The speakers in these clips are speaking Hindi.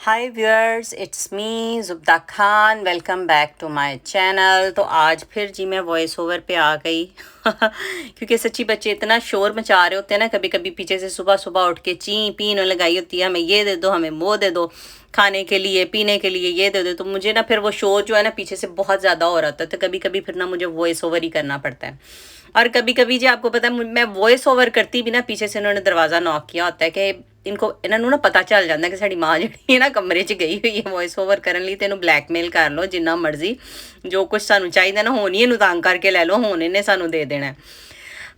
Hi viewers, it's me Zubda Khan. Welcome back to my channel. तो आज फिर जी मैं वॉइस ओवर पे आ गई क्योंकि सच्ची बच्चे इतना शोर मचा रहे होते हैं ना, कभी कभी पीछे से सुबह सुबह उठ के ची पीन लगाई होती है, हमें ये दे दो, हमें वो दे दो, खाने के लिए पीने के लिए ये दे दो। तो मुझे ना फिर वो शोर जो है ना पीछे से बहुत ज़्यादा हो रहा था, तो कभी कभी फिर ना मुझे वॉइस ओवर ही करना पड़ता है। और कभी कभी जी आपको पता है मैं वॉइस ओवर करती भी ना, पीछे से उन्होंने दरवाज़ा नॉक किया होता है कि इनको इन्हों ना पता चल जाता कि साड़ी माँ जी ना कमरे च गई हुई है वॉइस ओवर करने ਲਈ, तेन ब्लैकमेल कर लो जिन्ना मर्जी, जो कुछ सानू चाहिए ना होनी इनू तंग करके ले लो, होने ने सानू दे देना है।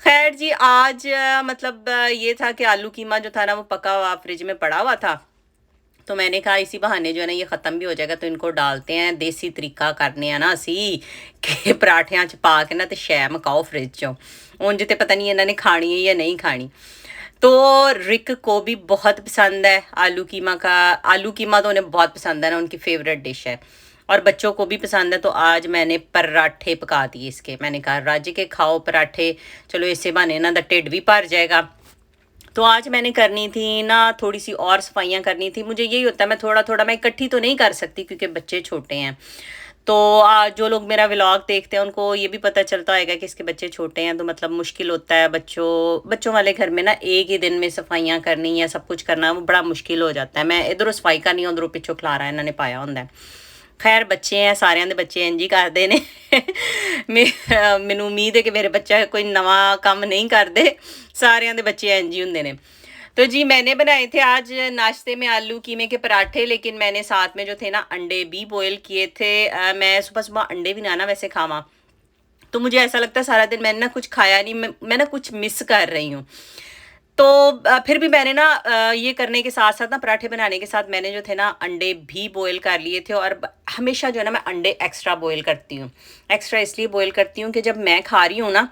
खैर जी आज मतलब ये था कि आलू कीमा जो था ना वो पका हुआ फ्रिज में पड़ा हुआ था। तो मैंने कहा इसी बहाने जो है ना ये ख़त्म भी हो जाएगा, तो इनको डालते हैं, देसी तरीका करने हैं ना असी कि पराठियां च पा के ना तो शै मकाओ फ्रिज चों। ਉਂਝ ਤੇ पता नहीं इन्होंने खानी है या नहीं खानी। तो रिक को भी बहुत पसंद है आलू कीमा का, आलू कीमा तो उन्हें बहुत पसंद है ना, उनकी फेवरेट डिश है। और बच्चों को भी पसंद है। तो आज मैंने पराठे पका दिए इसके, मैंने कहा राजे के खाओ पराठे, चलो इसे बहाने ना द ढिड भी भर जाएगा। तो आज मैंने करनी थी ना थोड़ी सी और सफाइयाँ करनी थी। मुझे यही होता है मैं थोड़ा थोड़ा, मैं इकट्ठी तो नहीं कर सकती क्योंकि बच्चे छोटे हैं। तो जो लोग मेरा व्लॉग देखते हैं उनको ये भी पता चलता होगा कि इसके बच्चे छोटे हैं, तो मतलब मुश्किल होता है बच्चों बच्चों वाले घर में ना एक ही दिन में सफाइयाँ करनी या सब कुछ करना वो बड़ा मुश्किल हो जाता है। मैं इधरों सफाई करनी उधरों पिछों खलारा इन्होंने पाया होंगे है। खैर बच्चे हैं, सारिਆਂ ਦੇ ਬੱਚੇ ਇੰਜ ਹੀ ਕਰਦੇ ਨੇ। ਮੈਨੂੰ ਉਮੀਦ ਹੈ ਕਿ ਮੇਰੇ ਬੱਚਾ कोई नवा काम नहीं करते, सारिਆਂ ਦੇ ਬੱਚੇ ਇੰਜ ਹੀ ਹੁੰਦੇ ਨੇ। तो जी मैंने बनाए थे आज नाश्ते में आलू कीमे के पराठे, लेकिन मैंने साथ में जो थे ना अंडे भी बॉयल किए थे। मैं सुबह सुबह अंडे भी ना वैसे खावा, तो मुझे ऐसा लगता है सारा दिन मैंने ना कुछ खाया नहीं, मैं ना कुछ मिस कर रही हूँ। तो फिर भी मैंने ना ये करने के साथ साथ ना पराठे बनाने के साथ मैंने जो थे ना अंडे भी बॉयल कर लिए थे। और हमेशा जो है ना मैं अंडे एक्स्ट्रा बॉयल करती हूँ। एक्स्ट्रा इसलिए बॉयल करती हूँ कि जब मैं खा रही हूँ ना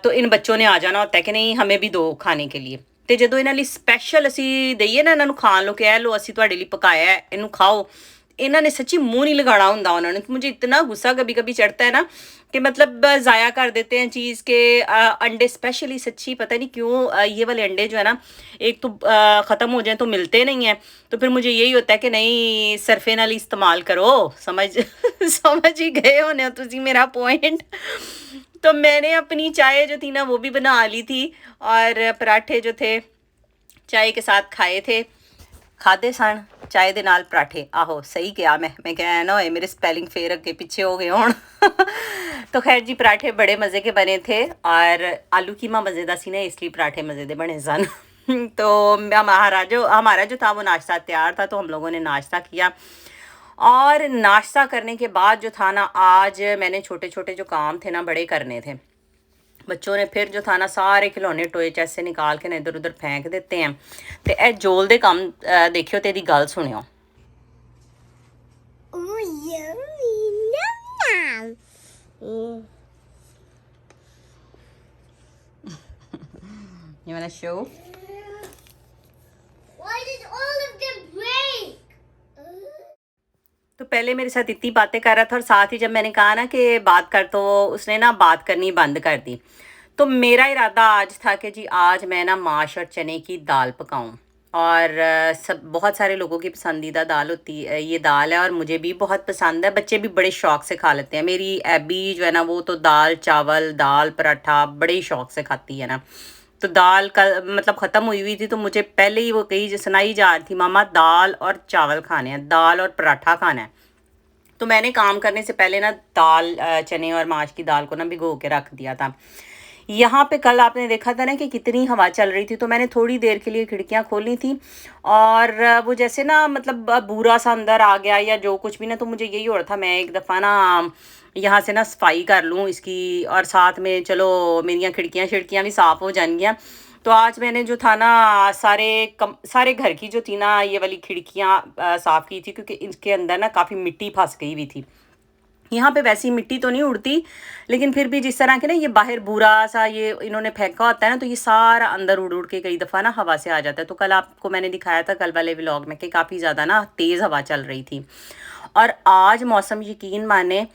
तो इन बच्चों ने आ जाना होता है कि नहीं हमें भी दो खाने के लिए। ਤੇ ਜਦੋਂ ਇਹਨਾਂ ਲਈ ਸਪੈਸ਼ਲ ਅਸੀਂ ਦਈਏ ਨਾ ਇਹਨਾਂ ਨੂੰ ਖਾਣ ਲੋ ਕਿ ਇਹ ਲੋ ਅਸੀਂ ਤੁਹਾਡੇ ਲਈ ਪਕਾਇਆ ਹੈ ਇਹਨੂੰ ਖਾਓ, इन्होंने सच्ची मुंह नहीं लगाना होंगे उन्होंने। तो मुझे इतना गुस्सा कभी कभी चढ़ता है ना कि मतलब ज़ाया कर देते हैं चीज़ के। अंडे स्पेशली सच्ची पता नहीं क्यों ये वाले अंडे जो है ना एक तो ख़त्म हो जाए तो मिलते नहीं हैं। तो फिर मुझे यही होता है कि नहीं सरफे नाल इस्तेमाल करो, समझ समझ ही गए होने हो तुसी मेरा पॉइंट। तो मैंने अपनी चाय जो थी ना वो भी बना ली थी, और पराठे जो थे चाय के साथ खाए थे, खाते सन चाय दे नाल पराठे। आहो सही किया मैं क्या ना होए मेरे स्पेलिंग फेर अगे पीछे हो गए होण। तो खैर जी पराठे बड़े मज़े के बने थे, और आलू कीमा मज़े का सी ना इसलिए पराठे मज़े के बने सन। तो हमारा जो था वो नाश्ता तैयार था, तो हम लोगों ने नाश्ता किया। और नाश्ता करने के बाद जो था ना आज मैंने छोटे छोटे जो काम थे ना बड़े करने थे। बच्चों ने फिर जो था ना सारे खिलौने टोए च ऐसे निकाल के ना इधर उधर फेंक देते हैं। तो ए जोल दे काम देखियो तो गल सुनियो। You wanna show? Why did all of them break? तो पहले मेरे साथ इतनी बातें कर रहा था, और साथ ही जब मैंने कहा ना कि बात कर, तो उसने ना बात करनी बंद कर दी। तो मेरा इरादा आज था कि जी आज मैं ना माश और चने की दाल पकाऊं। और सब बहुत सारे लोगों की पसंदीदा दाल होती है ये दाल है, और मुझे भी बहुत पसंद है। बच्चे भी बड़े शौक से खा लेते हैं। मेरी एबी जो है ना वो तो दाल चावल दाल पराठा बड़े शौक से खाती है ना। तो दाल का मतलब ख़त्म हुई थी, तो मुझे पहले ही वो कही जो सुनाई जा रही थी मामा दाल और चावल खाने हैं, दाल और पराठा खाना है। तो मैंने काम करने से पहले ना दाल चने और माश की दाल को ना भिगो के रख दिया था। यहाँ पे कल आपने देखा था ना कि कितनी हवा चल रही थी, तो मैंने थोड़ी देर के लिए खिड़कियाँ खोली थी, और वो जैसे ना मतलब बुरा सा अंदर आ गया या जो कुछ भी ना, तो मुझे यही हो रहा था मैं एक दफ़ा ना यहाँ से ना सफाई कर लूँ इसकी, और साथ में चलो मेरियाँ खिड़कियाँ भी साफ़ हो जाएंगियाँ। तो आज मैंने जो था ना सारे घर की जो थी ना ये वाली खिड़कियाँ साफ़ की थी, क्योंकि इसके अंदर ना काफ़ी मिट्टी फंस गई हुई थी। यहाँ पे वैसी मिट्टी तो नहीं उड़ती, लेकिन फिर भी जिस तरह के ना ये बाहर बुरा सा ये इन्होंने फेंका होता है ना, तो ये सारा अंदर उड़ उड़ के कई दफ़ा ना हवा से आ जाता है। तो कल आपको मैंने दिखाया था कल वाले व्लॉग में कि काफ़ी ज़्यादा ना तेज़ हवा चल रही थी। और आज मौसम यकीन माने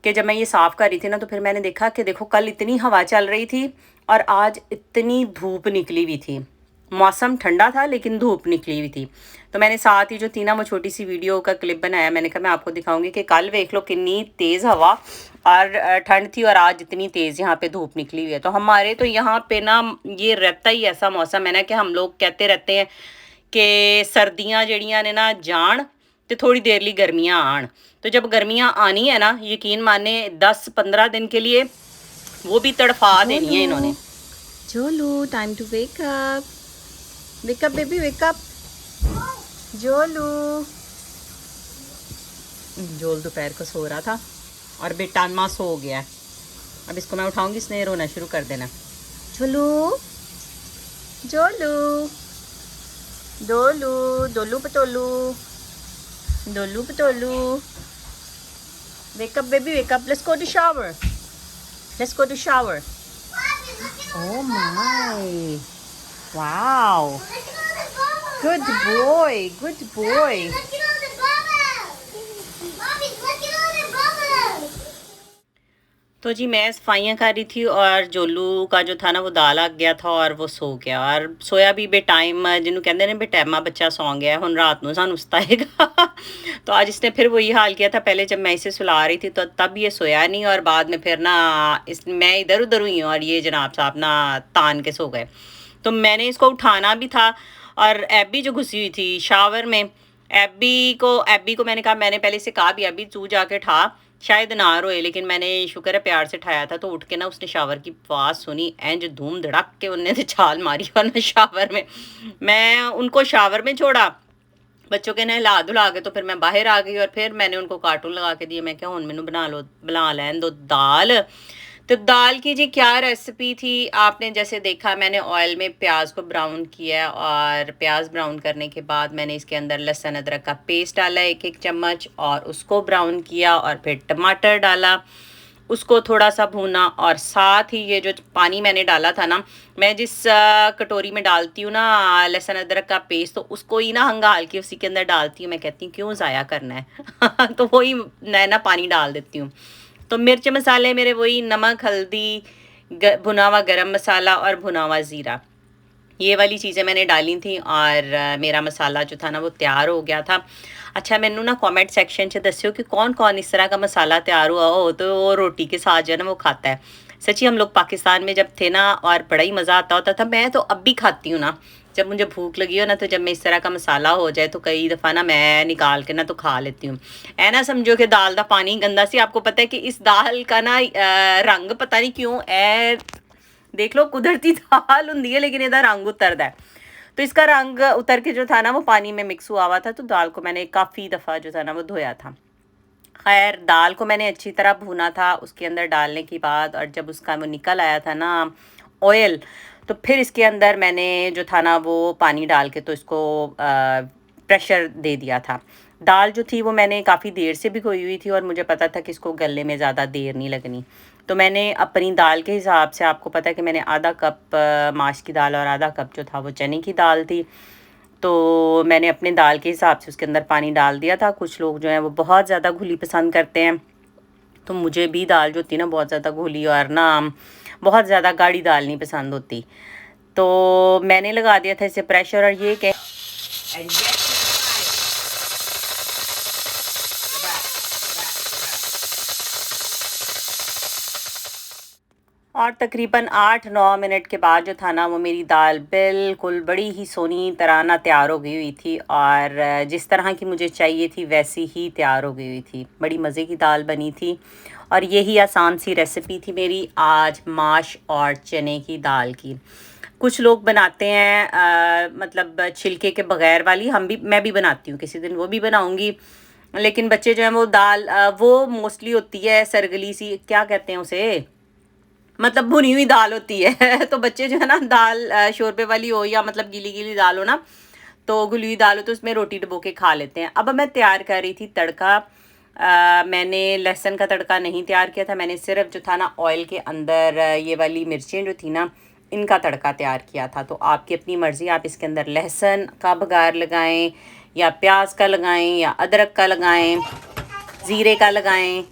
कि जब मैं ये साफ़ कर रही थी ना, तो फिर मैंने देखा कि देखो कल इतनी हवा चल रही थी और आज इतनी धूप निकली हुई थी। मौसम ठंडा था लेकिन धूप निकली हुई थी। तो मैंने साथ ही जो थी ना वो छोटी सी वीडियो का क्लिप बनाया। मैंने कहा मैं आपको दिखाऊंगी कि कल देख लो कितनी तेज़ हवा और ठंड थी और आज इतनी तेज़ यहाँ पे धूप निकली हुई है। तो हमारे तो यहाँ पे ना ये रहता ही ऐसा मौसम है ना कि हम लोग कहते रहते हैं कि सर्दियाँ जड़ियाँ ने ना जान तो थोड़ी देर ली गर्मियाँ आन। तो जब गर्मियाँ आनी है ना, यकीन माने 10-15 दिन के लिए वो भी तड़फा देनी है इन्होंने। Jolu, time to wake up baby, wake up. Jolu, जोल दोपहर को सो रहा था और बेटा माँ सो गया है। अब इसको मैं उठाऊंगी, इसने रोना शुरू कर देना। Jolu, Jolu, Dolu, Dolu Patolu, Dolu Patolu, wake up baby, wake up, let's go to shower, let's go to shower. Oh my! Wow! Good boy! Good boy! Look at all the bubbles! Mommy, look at all the bubbles! तो जी मैं सफाइयाँ कर रही थी और जोलू का जो था ना वो दाल आ गया था और वो सो गया। और सोया भी बे टाइम जिन्हों कहते हैं बेटैमा बच्चा सौ गया हुण रात को सानू सताएगा। तो आज इसने फिर वही हाल किया था। पहले जब मैं इसे सुला रही थी तो तब ये सोया नहीं और बाद में फिर ना मैं इधर उधर हुई हूँ और ये जनाब साहब ना तान के सो गए। तो मैंने इसको उठाना भी था और एबी जो घुसी हुई थी शावर में, एबी को मैंने कहा, मैंने पहले से कहा भी एबी तू जाके ठा, शायद ना रोए, लेकिन मैंने शुक्र है प्यार से ठाया था। तो उठ के ना उसने शावर की आवाज़ सुनी, एंज धूम धड़क के उनने तो छाल मारी और ना शावर में, मैं उनको शावर में छोड़ा बच्चों के नहला धुला के, तो फिर मैं बाहर आ गई और फिर मैंने उनको कार्टून लगा के दिए। मैं क्या हुन मैनू बना लैन दो दाल। तो दाल की जी क्या रेसिपी थी, आपने जैसे देखा मैंने ऑयल में प्याज को ब्राउन किया और प्याज ब्राउन करने के बाद मैंने इसके अंदर लहसुन अदरक का पेस्ट डाला 1-1 चम्मच और उसको ब्राउन किया और फिर टमाटर डाला, उसको थोड़ा सा भूना और साथ ही ये जो पानी मैंने डाला था ना, मैं जिस कटोरी में डालती हूँ ना लहसुन अदरक का पेस्ट, तो उसको ही ना हंगाल के उसी के अंदर डालती हूँ। मैं कहती हूँ क्यों ज़ाया करना है तो वही मैं ना पानी डाल देती हूँ। तो मिर्च मसाले मेरे वही नमक, हल्दी, भुना हुआ गरम मसाला और भुना हुआ ज़ीरा, ये वाली चीज़ें मैंने डाली थी और मेरा मसाला जो था ना वो तैयार हो गया था। अच्छा मैनू ना कमेंट सेक्शन च दस्यो कि कौन कौन इस तरह का मसाला तैयार हुआ हो तो वो रोटी के साथ जो है ना वो खाता है। सच्ची हम लोग पाकिस्तान में जब थे ना और बड़ा ही मज़ा आता होता था। मैं तो अब भी खाती हूँ ना, जब मुझे भूख लगी हो ना, तो जब मैं इस तरह का मसाला हो जाए तो कई दफ़ा ना मैं निकाल के ना तो खा लेती हूँ। ऐ ना समझो कि दाल का पानी गंदा सी। आपको पता है कि इस दाल का ना रंग पता नहीं क्यों ए देख लो कुदरती दाल होंगी है लेकिन इसका रंग उतरता है। तो इसका रंग उतर के जो था ना वो पानी में मिक्स हुआ हुआ था। तो दाल को मैंने काफ़ी दफ़ा जो था ना वो धोया था। खैर दाल को मैंने अच्छी तरह भुना था उसके अंदर डालने के बाद, और जब उसका वो निकल आया था ना ऑयल, तो फिर इसके अंदर मैंने जो था ना वो पानी डाल के तो इसको प्रेशर दे दिया था। दाल जो थी वो मैंने काफ़ी देर से भिगोई हुई थी और मुझे पता था कि इसको गलने में ज़्यादा देर नहीं लगनी। तो मैंने अपनी दाल के हिसाब से, आपको पता है कि मैंने आधा कप माश की दाल और आधा कप जो था वो चने की दाल थी, तो मैंने अपने दाल के हिसाब से उसके अंदर पानी डाल दिया था। कुछ लोग जो हैं वो बहुत ज़्यादा घुली पसंद करते हैं, तो मुझे भी दाल जो थी ना बहुत ज़्यादा घुली और ना बहुत ज़्यादा गाढ़ी दाल नहीं पसंद होती। तो मैंने लगा दिया था इसे प्रेशर और ये कह और तकरीबन 8-9 मिनट के बाद जो था ना वो मेरी दाल बिल्कुल बड़ी ही सोनी तरह ना तैयार हो गई हुई थी और जिस तरह की मुझे चाहिए थी वैसी ही तैयार हो गई हुई थी। बड़ी मज़े की दाल बनी थी और यही आसान सी रेसिपी थी मेरी आज माश और चने की दाल की। कुछ लोग बनाते हैं मतलब छिलके के बगैर वाली, मैं भी बनाती हूँ, किसी दिन वो भी बनाऊँगी। लेकिन बच्चे जो हैं वो दाल वो मोस्टली होती है सरगली सी, क्या कहते हैं उसे, मतलब भुनी हुई दाल होती है तो बच्चे जो है ना दाल शोरबे वाली हो या मतलब गीली गीली दाल हो ना, तो घुली हुई दाल हो तो उसमें रोटी डुबो के खा लेते हैं। अब मैं तैयार कर रही थी तड़का। मैंने लहसुन का तड़का नहीं तैयार किया था, मैंने सिर्फ जो था ना ऑयल के अंदर ये वाली मिर्चें जो थी ना इनका तड़का तैयार किया था। तो आपकी अपनी मर्ज़ी, आप इसके अंदर लहसुन का बघार लगाएं या प्याज का लगाएं या अदरक का लगाएं, ज़ीरे का लगाएं।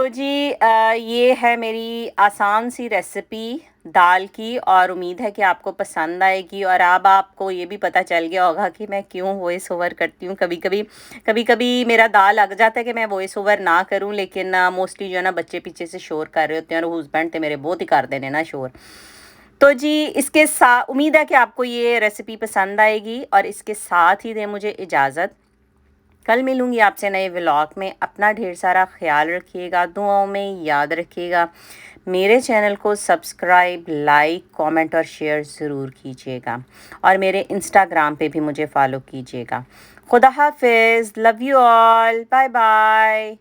जी ये है मेरी आसान सी रेसिपी दाल की, और उम्मीद है कि आपको पसंद आएगी। और अब आपको ये भी पता चल गया होगा कि मैं क्यों वॉइस ओवर करती हूँ। कभी कभी मेरा दाल लग जाता है कि मैं वॉइस ओवर ना करूँ, लेकिन मोस्टली जो है ना बच्चे पीछे से शोर कर रहे होते हैं, और हस्बैंड तो मेरे बहुत ही कर देने ना शोर। तो जी इसके साथ उम्मीद है कि आपको ये रेसिपी पसंद आएगी, और इसके साथ ही दे मुझे इजाज़त। कल मिलूंगी आपसे नए व्लॉग में। अपना ढेर सारा ख्याल रखिएगा, दुआओं में याद रखिएगा। मेरे चैनल को सब्सक्राइब, लाइक, कमेंट और शेयर ज़रूर कीजिएगा, और मेरे इंस्टाग्राम पे भी मुझे फॉलो कीजिएगा। खुदा हाफिज़, love you all, bye bye.